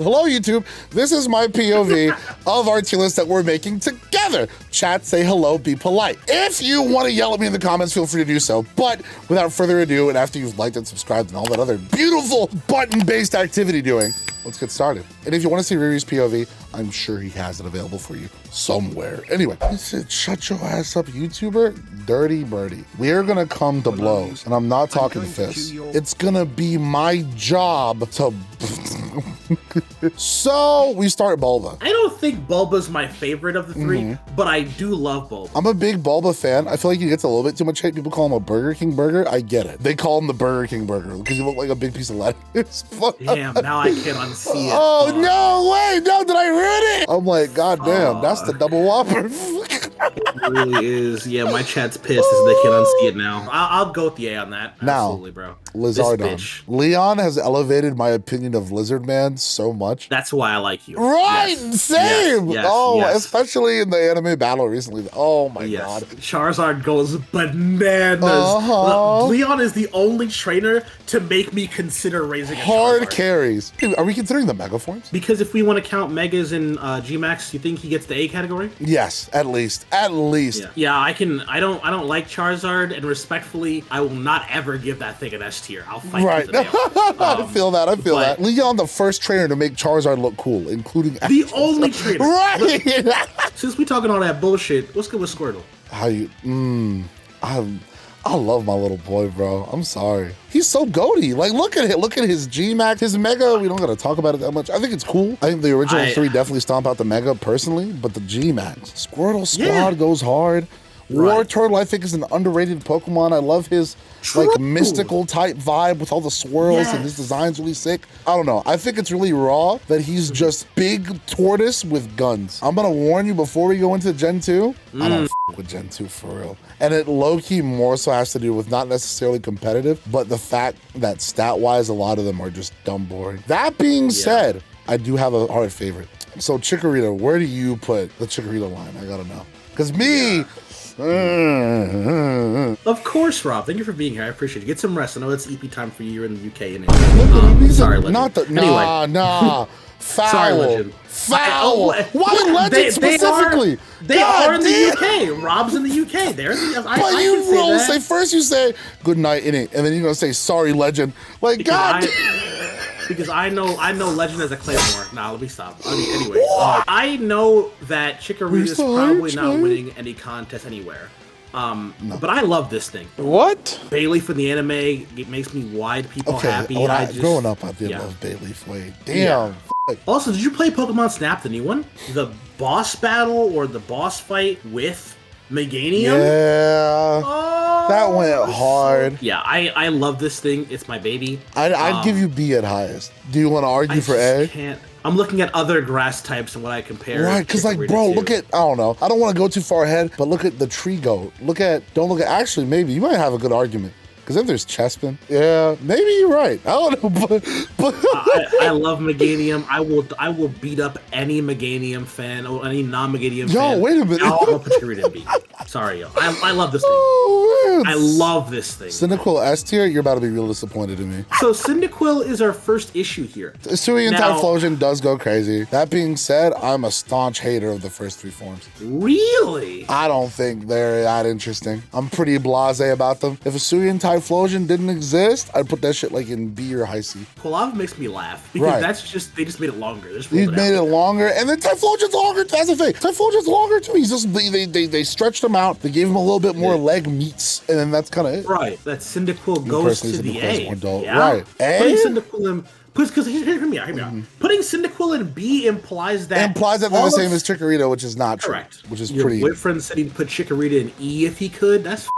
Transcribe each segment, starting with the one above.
Hello, YouTube. This is my POV of our tier list that we're making together. Chat, say hello, be polite. If you want to yell at me in the comments, feel free to do so. But without further ado, and after you've liked and subscribed and all that other beautiful button-based activity doing, let's get started. And if you want to see Riri's POV, I'm sure he has it available for you somewhere. Anyway, I said, shut your ass up, YouTuber. Dirty birdie. We're gonna come to blows, and I'm not talking fists. It's gonna be my job to... So we start Bulba. I don't think Bulba's my favorite of the three, but I do love Bulba. I'm a big Bulba fan. I feel like he gets a little bit too much hate. People call him a Burger King burger. I get it. They call him the Burger King burger because he looked like a big piece of lettuce. Damn, now I can't unsee it. Oh, no way. No, did I ruin it? I'm like, God damn, that's the double whopper. It really is. Yeah, my chat's pissed as they can't unsee it now. I'll go with the A on that. Absolutely, bro. Lizardon. Leon has elevated my opinion of Lizard Man so much. That's why I like you. Right, yes. Same. Yes. Oh, yes. Especially in the anime battle recently. Oh my God. Charizard goes bananas. Leon is the only trainer to make me consider raising a hard Charizard. Carries. Are we considering the Mega forms? Because if we want to count Megas and G-Max, you think he gets the A category? Yes, at least. At least. Yeah, I can. I don't like Charizard, and respectfully, I will not ever give that thing an S tier. I'll fight. Right. I feel that. I feel that. Leon, the first trainer to make Charizard look cool, including the only trainer. Right. Since we talking all that bullshit, what's good with Squirtle? How you? I love my little boy, bro. I'm sorry. He's so goaty. Like, look at it. Look at his G-Max, his Mega. We don't gotta talk about it that much. I think it's cool. I think the original three definitely stomp out the Mega personally, but the G-Max. Squirtle Squad goes hard. War Turtle, I think, is an underrated Pokemon. I love his like mystical type vibe with all the swirls, and his design's really sick. I don't know. I think it's really raw that he's just big tortoise with guns. I'm gonna warn you before we go into Gen 2, I don't f with Gen 2 for real. And it low-key more so has to do with not necessarily competitive, but the fact that stat-wise, a lot of them are just dumb boring. That being said, I do have a hard favorite. So Chikorita, where do you put the Chikorita line? I gotta know. Because me... Of course, Rob. Thank you for being here. I appreciate it. Get some rest. I know it's EP time for you. You're in the UK. And sorry, Legend. Not the nah. Foul. Sorry, Legend. Foul. Why Legend specifically? They are in the UK. Rob's in the UK. They're in the. But you will say first. You say good night in it, and then you're gonna say sorry, Legend. Like because I know Legend as a Claymore. Nah, let me stop. Anyway, I know that Chikorita is probably not winning any contest anywhere. But I love this thing. What? Bayleaf in the anime, it makes me wide people happy. Growing up, I did love Bayleaf way. Damn. Yeah. Also, did you play Pokemon Snap, the new one? The boss battle or the boss fight with Meganium? Yeah. That went hard. Yeah, I love this thing. It's my baby. I'd give you B at highest. Do you want to argue for A? I'm looking at other grass types and what I compare. Right, because like, bro, look at, I don't know. I don't want to go too far ahead, but look at the tree goat. Don't look at, actually, maybe you might have a good argument. Because if there's Chespin, yeah, maybe you're right. I don't know, but I love Meganium. I will beat up any Meganium fan or any non-Meganium fan. Yo, wait a minute. I'll put Chikorita in B. Sorry, yo. I love this thing. Oh, man. I love this thing. Cyndaquil S tier, you're about to be real disappointed in me. So Cyndaquil is our first issue here. Hisuian Typhlosion does go crazy. That being said, I'm a staunch hater of the first three forms. Really? I don't think they're that interesting. I'm pretty blasé about them. If Hisuian Typhlosion didn't exist, I'd put that shit like in B or high C. Quilava makes me laugh because they just made it longer. They made it longer, and then Typhlosion's longer. That's the thing. Typhlosion's longer too. He's just they stretched him out. They gave him a little bit more leg meats, and then that's kind of it. Right. That Cyndaquil goes to the A. Yeah? Right. A. Putting Cyndaquil in. Because hear me out. Putting Cyndaquil in B implies that they're the same as Chikorita, which is not true. Correct. Which is Your pretty. Your boyfriend said he'd put Chikorita in E if he could. That's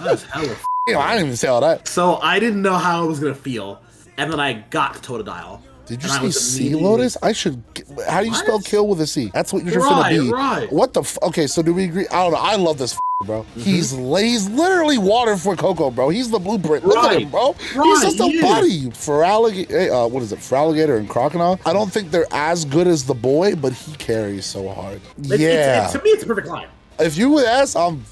that's hella. I didn't even say all that. So I didn't know how I was gonna feel, and then I got to Totodile. Did you say Sea Lotus? How do you spell kill with a C? That's what you're finna be. Right. What the okay, so do we agree? I don't know. I love this bro. He's literally water for Coco, bro. He's the blueprint. Look at him, bro. He's just a buddy. Feraligatr, what is it? Feraligatr and Crocodile. I don't think they're as good as the boy, but he carries so hard. To me, it's a perfect line. If you would ask, I'm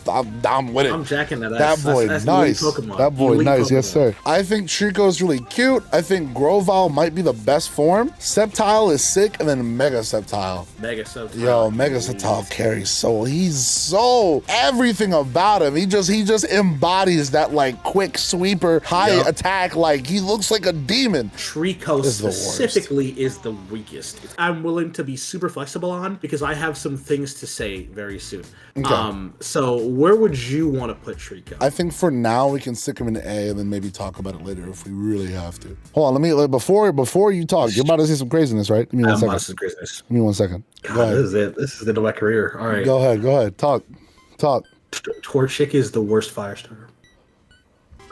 with it. I'm jacking that. That boy, that's nice. That boy, nice. Yes, sir. I think Trico's really cute. I think Grovyle might be the best form. Sceptile is sick, and then Mega Sceptile. Mega Sceptile. Yo, Mega Sceptile carries so. He's so everything about him. He just embodies that like quick sweeper, high attack. Like he looks like a demon. Trico specifically is the weakest. I'm willing to be super flexible on because I have some things to say very soon. Okay. So where would you want to put Trico? I think for now we can stick him in A and then maybe talk about it later if we really have to. Hold on, let me before you talk. You're about to say some craziness, right? Give me 1 second. Some craziness. Give me 1 second. God, go ahead. This is it. This is the end of my career. All right. Go ahead. Talk. Torchic is the worst fire starter.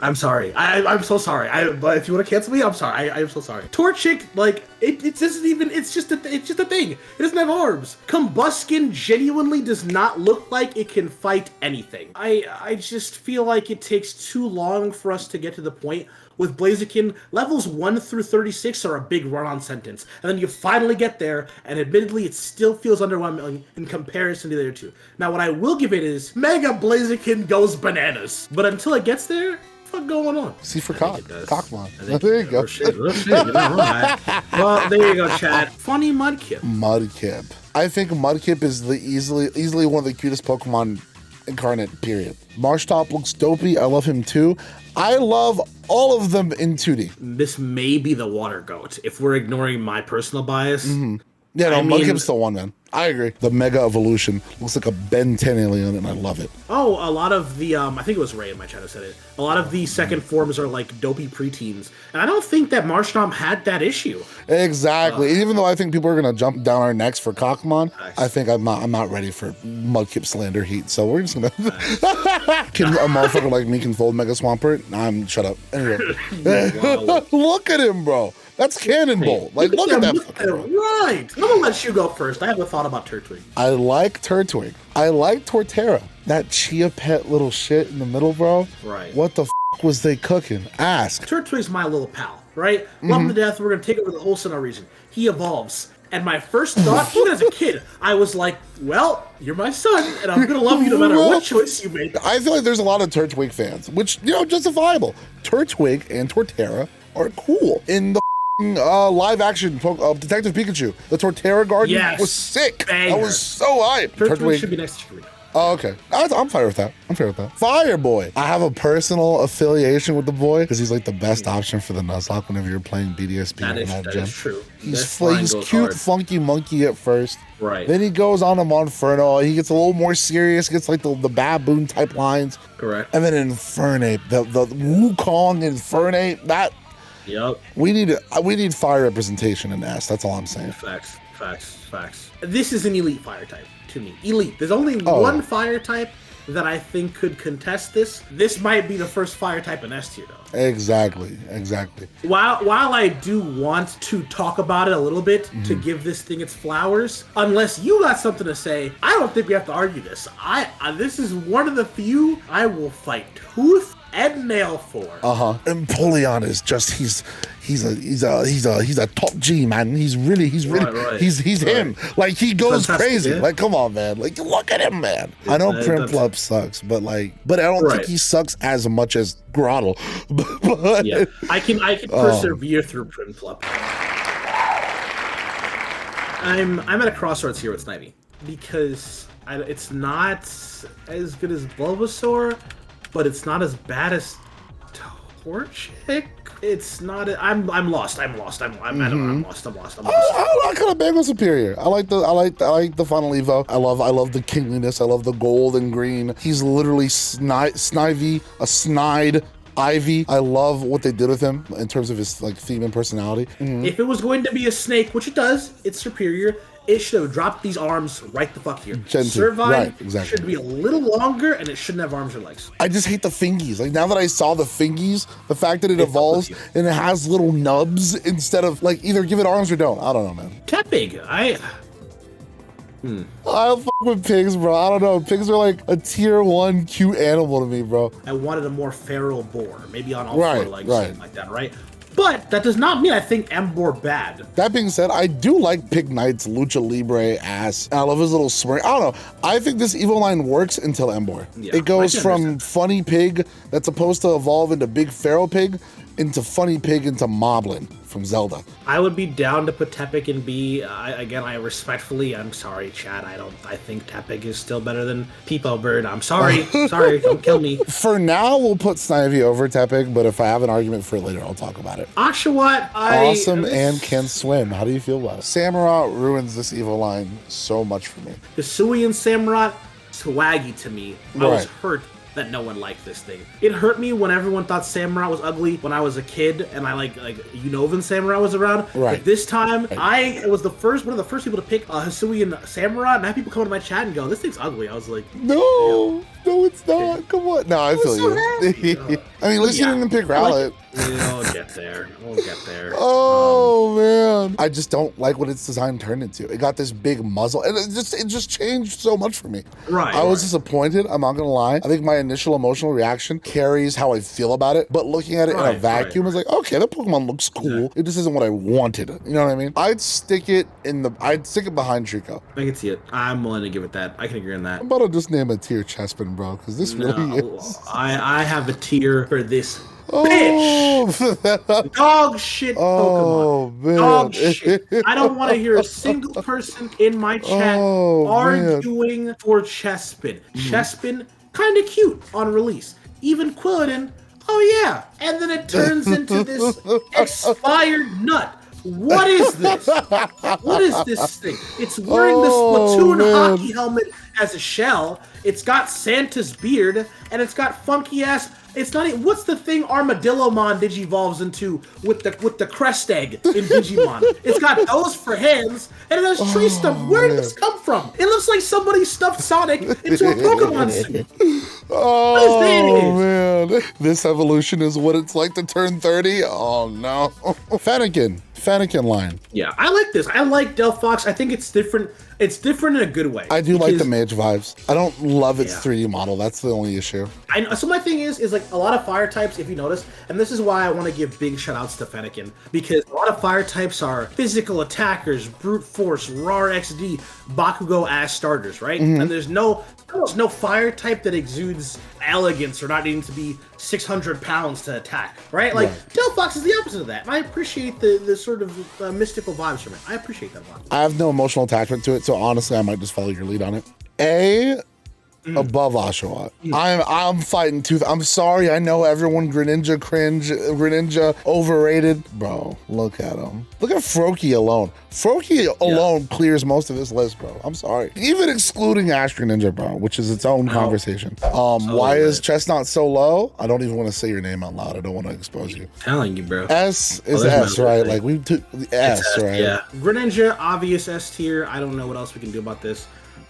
I'm sorry. I'm so sorry. But if you want to cancel me, I'm sorry. I'm so sorry. Torchic, like it isn't even. It's just a thing. It doesn't have arms. Combuskin genuinely does not look like it can fight anything. I just feel like it takes too long for us to get to the point. With Blaziken, levels 1 through 36 are a big run-on sentence, and then you finally get there, and admittedly, it still feels underwhelming in comparison to the other two. Now, what I will give it is Mega Blaziken goes bananas, but until it gets there. What's going on? C for cock. Cockmon. There you go. Shit. Well, there you go, Chad. Funny Mudkip. Mudkip. I think Mudkip is the easily one of the cutest Pokemon incarnate, period. Marshtop looks dopey. I love him too. I love all of them in 2D. This may be the water goat if we're ignoring my personal bias. Mm-hmm. Yeah, no, Mudkip's the one, man. I agree. The Mega Evolution looks like a Ben 10 alien, and I love it. Oh, a lot of the, I think it was Ray in my chat who said it. A lot of the second forms are like dopey preteens. And I don't think that Marshtomp had that issue. Exactly. Even though I think people are going to jump down our necks for Cockmon, I think I'm not ready for Mudkip slander heat. So we're just going to... Can a motherfucker like me can fold Mega Swampert? Shut up. Anyway. Look at him, bro. That's Cannonball. Like, look at that. Right. I'm going to let you go first. I have a thought about Turtwig. I like Turtwig. I like Torterra. That Chia Pet little shit in the middle, bro. Right. What the was they cooking? Ask. Turtwig's my little pal, right? Love him to death. We're going to take over the whole Sinnoh region. He evolves. And my first thought, even as a kid, I was like, well, you're my son, and I'm going to love you no matter what choice you make. I feel like there's a lot of Turtwig fans, which, justifiable. Turtwig and Torterra are cool. In the live action Detective Pikachu, the Torterra Garden was sick. Banger. I was so hyped. Turtwig should be next to Chikorita. Oh, okay. I'm fine with that. Fireboy. I have a personal affiliation with the boy because he's like the best option for the Nuzlocke whenever you're playing BDSP. That is true. He's cute, hard. Funky monkey at first. Right. Then he goes on to Monferno. He gets a little more serious, gets like the baboon type lines. Correct. And then Infernape, the Wukong Infernape, that. Yep. We need fire representation in S. That's all I'm saying. Facts. This is an elite fire type to me. Elite. There's only one fire type that I think could contest this. This might be the first fire type in S tier, though. Exactly. While I do want to talk about it a little bit to give this thing its flowers, unless you got something to say, I don't think we have to argue this. This is one of the few I will fight tooth and nail for. And Empoleon is just he's a top G, man. He's really he's him. Like he goes crazy. Yeah. Like come on, man. Like look at him, man. I know Prinplup sucks, but I don't think he sucks as much as Grottle. But yeah, I can persevere through Prinplup. I'm at a crossroads here with Snivy because it's not as good as Bulbasaur. But it's not as bad as Torchic. It's not. I'm lost. I'm lost. I kind of Bango superior. I like the final Evo. I love the kingliness. I love the gold and green. He's literally Snivy, a snide Ivy. I love what they did with him in terms of his like theme and personality. If it was going to be a snake, which it does, it's superior. It should have dropped these arms right the fuck here. Survive should be a little longer, and it shouldn't have arms or legs. I just hate the fingies. Like, now that I saw the fingies, the fact that it evolves and it has little nubs instead of, like, either give it arms or don't. I don't know, man. Tepig, I fuck with pigs, bro. I don't know. Pigs are like a tier 1 cute animal to me, bro. I wanted a more feral boar, maybe on all four legs, something like that, right? But that does not mean I think Embor bad. That being said, I do like Pig Knight's Lucha Libre ass. I love his little smirk. I don't know. I think this Evo line works until Embor. Yeah, it goes from funny pig that's supposed to evolve into big feral pig into funny pig into Moblin from Zelda. I would be down to put Tepig in B. I'm sorry, Chad. I think Tepig is still better than Peepo Bird. I'm sorry. Sorry, don't kill me. For now, we'll put Snivy over Tepig, but if I have an argument for it later, I'll talk about it. Oshawott, awesome and can swim. How do you feel about it? Samurott ruins this Evo line so much for me. Hisuian Samurott, swaggy to me. I was hurt that no one liked this thing. It hurt me when everyone thought Samurott was ugly when I was a kid and I like Unovan Samurott was around. Right. But this time, I was one of the first people to pick Hisuian Samurott, and I had people come to my chat and go, "This thing's ugly." I was like, "No, no, it's not. Come on." No, I feel you. I mean, listen to them pick Rowlet. We'll get there. Oh man, I just don't like what its design turned into. It got this big muzzle, and it just changed so much for me. Right. I was disappointed. I'm not gonna lie. I think my initial emotional reaction carries how I feel about it. But looking at it in a vacuum, is like, okay, that Pokemon looks cool. Yeah. It just isn't what I wanted. You know what I mean? I'd stick it behind Trico. I can see it. I'm willing to give it that. I can agree on that. I'm about to just name a tier Chespin, bro, because this really is. I have a tier for this. Bitch! Dog shit Pokemon. Oh, man. Dog shit. I don't want to hear a single person in my chat arguing for Chespin. Chespin, kind of cute on release. Even Quilladin, oh yeah. And then it turns into this expired nut. What is this? What is this thing? It's wearing this Splatoon hockey helmet as a shell. It's got Santa's beard, and it's got funky ass. It's not even, what's the thing Armadillomon digivolves into with the crest egg in Digimon? It's got those for hands, and it has tree stump. Where did this come from? It looks like somebody stuffed Sonic into a Pokemon suit. Oh man, this evolution is what it's like to turn 30. Oh no. Fennekin line. Yeah, I like this. I like Delphox. I think it's different. It's different in a good way. I do like the mage vibes. I don't love its 3D model. That's the only issue. So my thing is like a lot of fire types, if you notice, and this is why I want to give big shout outs to Fennekin, because a lot of fire types are physical attackers, brute force, raw XD, Bakugo ass starters, right? And there's no fire type that exudes elegance or not needing to be 600 pounds to attack, right? Like, Delphox is the opposite of that. And I appreciate the sort of mystical vibes from it. I appreciate that vibe. I have no emotional attachment to it, so honestly, I might just follow your lead on it. Above Oshawott. I'm fighting tooth. I'm sorry, I know everyone Greninja cringe, Greninja overrated. Bro, look at him. Look at Froakie alone. Froakie alone clears most of this list, bro. I'm sorry. Even excluding Ash Greninja, bro, which is its own conversation. Why is Chestnut so low? I don't even want to say your name out loud. I don't want to expose you. I'm telling you, bro. S is S, right? Like we took the S, right? Yeah. Greninja, obvious S tier. I don't know what else we can do about this.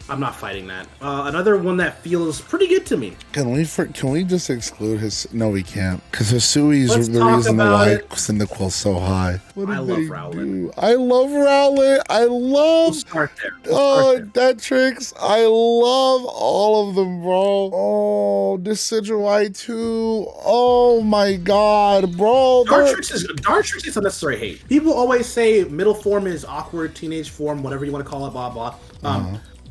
I'm not fighting that. Another one that feels pretty good to me. Can we just exclude his? No, we can't. Because Hisui's the reason why Cyndaquil's so high. I love Rowlet. I love Rowlet. I love. We'll start there. That tricks. I love all of them, bro. Oh, Decidueye too. Oh my god, bro. Dartrix is unnecessary hate. People always say middle form is awkward, teenage form, whatever you want to call it, blah blah.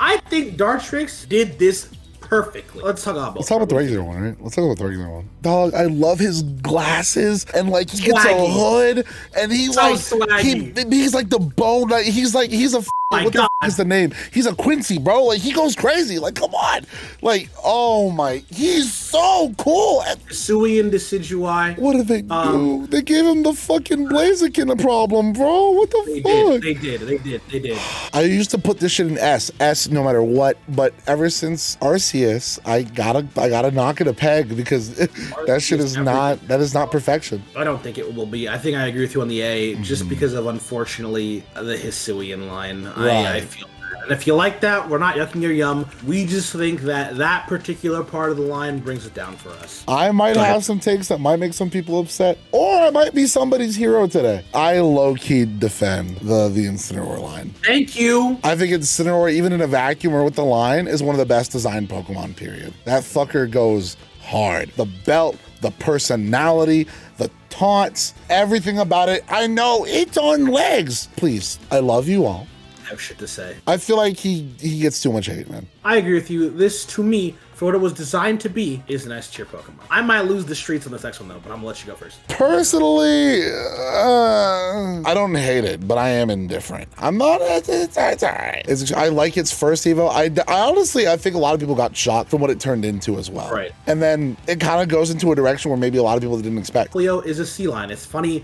I think Dartrix did this perfectly. Let's talk about both. Let's talk about the regular one, right? Let's talk about the regular one. Dog, I love his glasses and like he gets a hood and he's he's like the bone. Like, he's a what the is the name? He's a Quincy, bro. Like he goes crazy. Like come on. Like oh my, he's so cool. Hisuian Decidueye. What did they do? They gave him the fucking Blaziken problem, bro. What the fuck? They did. I used to put this shit in S no matter what, but ever since Arceus, I gotta knock it a peg because that shit is not perfection. I don't think it will be. I think I agree with you on the A, just because of unfortunately the Hisuian line. I feel that. And if you like that, we're not yucking your yum. We just think that particular part of the line brings it down for us. I might have some takes that might make some people upset, or I might be somebody's hero today. I low-key defend the Incineroar line. Thank you. I think Incineroar, even in a vacuum or with the line, is one of the best designed Pokemon, period. That fucker goes hard. The belt, the personality, the taunts, everything about it. I know it's on legs. Please, I love you all. I have shit to say. I feel like he gets too much hate, man. I agree with you. This, to me, for what it was designed to be, is an S tier Pokemon. I might lose the streets on this next one, though, but I'm gonna let you go first. Personally, I don't hate it, but I am indifferent. I'm not, it's all right. I like its first Evo. I honestly, I think a lot of people got shocked from what it turned into as well. Right. And then it kind of goes into a direction where maybe a lot of people didn't expect. Cleo is a sea lion. It's funny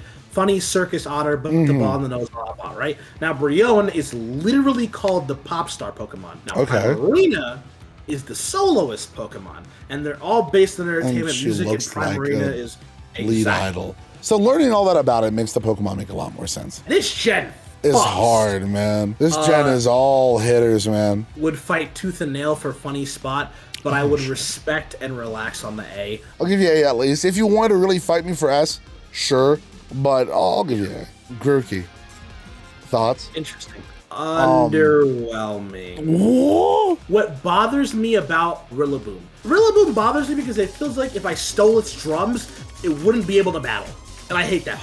circus otter, but the ball on the nose, blah, blah, right? Now, Brionne is literally called the pop star Pokemon. Now, Primarina is the soloist Pokemon, and they're all based on entertainment music, and Primarina is lead idol. So learning all that about it makes the Pokemon make a lot more sense. This gen is hard, man. This gen is all hitters, man. Would fight tooth and nail for funny spot, but I would respect and relax on the A. I'll give you A at least. If you want to really fight me for S, sure. But I'll give you a Grookey. Thoughts? Interesting. Underwhelming. What bothers me about Rillaboom bothers me because it feels like if I stole its drums, it wouldn't be able to battle. And I hate that.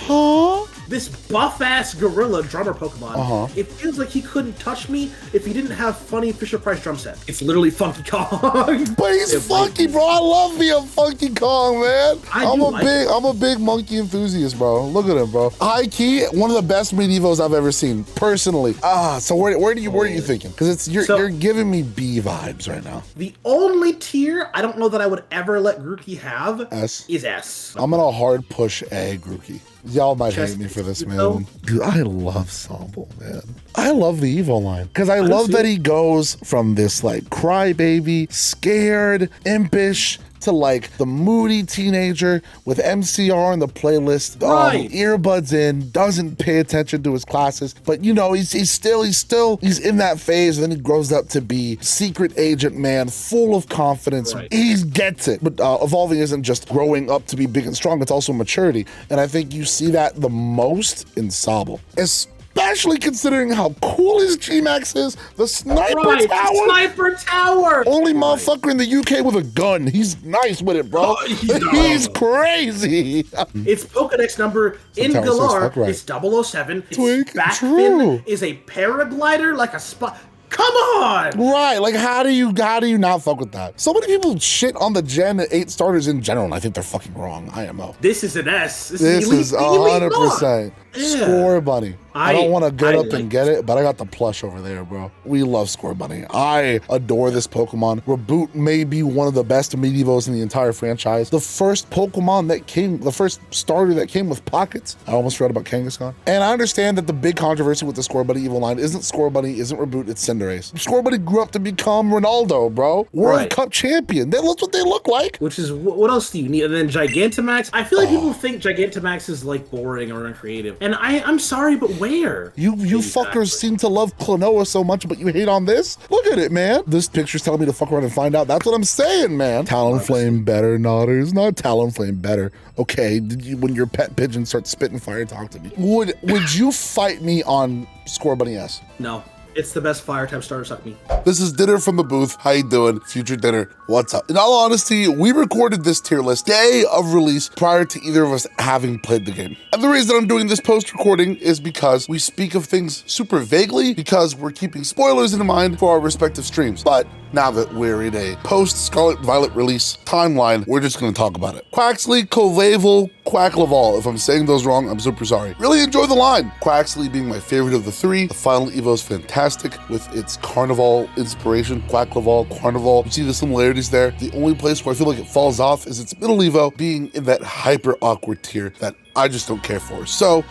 This buff-ass gorilla drummer Pokemon, it feels like he couldn't touch me if he didn't have funny Fisher-Price drum set. It's literally Funky Kong. But he's funky, bro. I love me a Funky Kong, man. I'm a big monkey enthusiast, bro. Look at him, bro. High key, one of the best Medivos I've ever seen, personally. So where are you thinking? Because you're giving me B vibes right now. The only tier I don't know that I would ever let Grookey have is S. I'm gonna hard push A, Grookey. Y'all might hate me for this, man. Dude, I love Sample, man. I love the Evo line because I love that he goes from this like crybaby, scared, impish to like the moody teenager with MCR on the playlist, earbuds in, doesn't pay attention to his classes, but you know, he's still in that phase, and then he grows up to be secret agent man, full of confidence. He gets it. But evolving isn't just growing up to be big and strong, it's also maturity. And I think you see that the most in Sobble. Especially considering how cool his G-Max is. The Sniper Tower. Sniper Tower. Only motherfucker in the UK with a gun. He's nice with it, bro. He's crazy. Its Pokedex number in Galar is 007. Its back fin is a paraglider like a spot. Come on! Right, like how do you not fuck with that? So many people shit on the Gen 8 starters in general, and I think they're fucking wrong. IMO. This is an S. This is 100%. Score Bunny. I don't want to get up and get it, but I got the plush over there, bro. We love Score Bunny. I adore this Pokemon. Reboot may be one of the best Medivos in the entire franchise. The first Pokemon that came, the first starter that came with pockets. I almost read about Kangaskhan. And I understand that the big controversy with the Score Bunny Evo line isn't Score Bunny, isn't Reboot, it's Cinderace. Score Bunny grew up to become Ronaldo, bro. World Cup champion. That's what they look like. Which is, what else do you need? And then Gigantamax. I feel like people think Gigantamax is like boring or uncreative. And I'm sorry, but where? You fuckers seem to love Klonoa so much, but you hate on this? Look at it, man. This picture's telling me to fuck around and find out. That's what I'm saying, man. Talonflame better, Nodders. Not Talonflame better. Okay, when your pet pigeon starts spitting fire, talk to me. Would you fight me on Score Bunny S? No. It's the best fire type starter, suck me. This is Dinner from the Booth. How you doing? Future Dinner. What's up? In all honesty, we recorded this tier list day of release prior to either of us having played the game. And the reason I'm doing this post-recording is because we speak of things super vaguely because we're keeping spoilers in mind for our respective streams. But now that we're in a post-Scarlet Violet release timeline, we're just gonna talk about it. Quaxley, Kovaval, Quacklaval. If I'm saying those wrong, I'm super sorry. Really enjoy the line. Quaxley being my favorite of the three. The final Evo is fantastic with its Carnival inspiration. Quacklaval, Carnival. You see the similarities there. The only place where I feel like it falls off is its middle Evo being in that hyper awkward tier that I just don't care for. So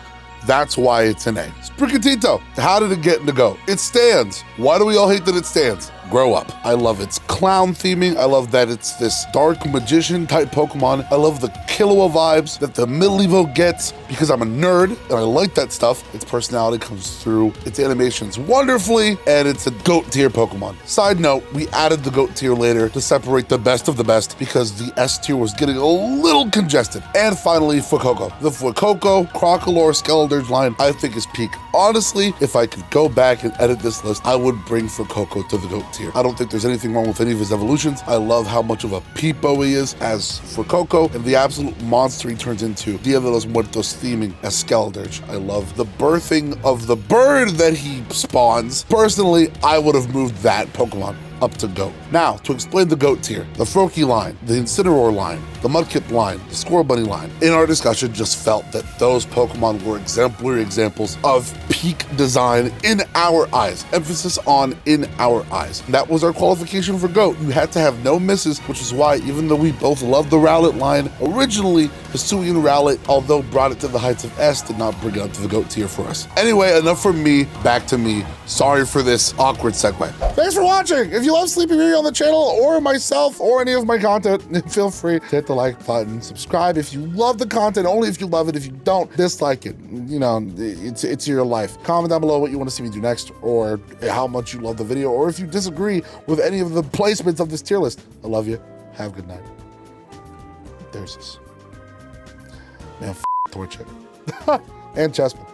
that's why it's an A. Sprigatito, how did it get into GOAT? It stands. Why do we all hate that it stands? Grow up. I love its clown theming. I love that it's this dark magician type Pokemon. I love the Killua vibes that the middle Evo gets because I'm a nerd and I like that stuff. Its personality comes through. Its animations wonderfully, and it's a GOAT tier Pokemon. Side note, we added the GOAT tier later to separate the best of the best because the S tier was getting a little congested. And finally, Fuecoco. The Fuecoco, Crocolore, Skeledirge line I think is peak. Honestly, if I could go back and edit this list, I would bring Fuecoco to the GOAT tier. I don't think there's anything wrong with any of his evolutions. I love how much of a peepo he is. As for Coco, and the absolute monster he turns into, Dia de los Muertos theming as Skeledirge. I love the birthing of the bird that he spawns. Personally, I would have moved that Pokemon up to GOAT. Now, to explain the GOAT tier, the Froakie line, the Incineroar line, the Mudkip line, the Scorbunny line, in our discussion just felt that those Pokemon were exemplary examples of peak design in our eyes. Emphasis on in our eyes. That was our qualification for GOAT. You had to have no misses, which is why, even though we both loved the Rowlet line, originally, Hisuian Rowlet, although brought it to the heights of S, did not bring it up to the GOAT tier for us. Anyway, enough from me, back to me. Sorry for this awkward segue. Thanks for watching. If you love Sleepy Beauty on the channel, or myself, or any of my content, feel free to hit the like button. Subscribe if you love the content, only if you love it. If you don't, dislike it. You know, it's your life. Comment down below what you want to see me do next, or how much you love the video, or if you disagree with any of the placements of this tier list. I love you. Have a good night. There's this. Man, Torchic. And Chespin.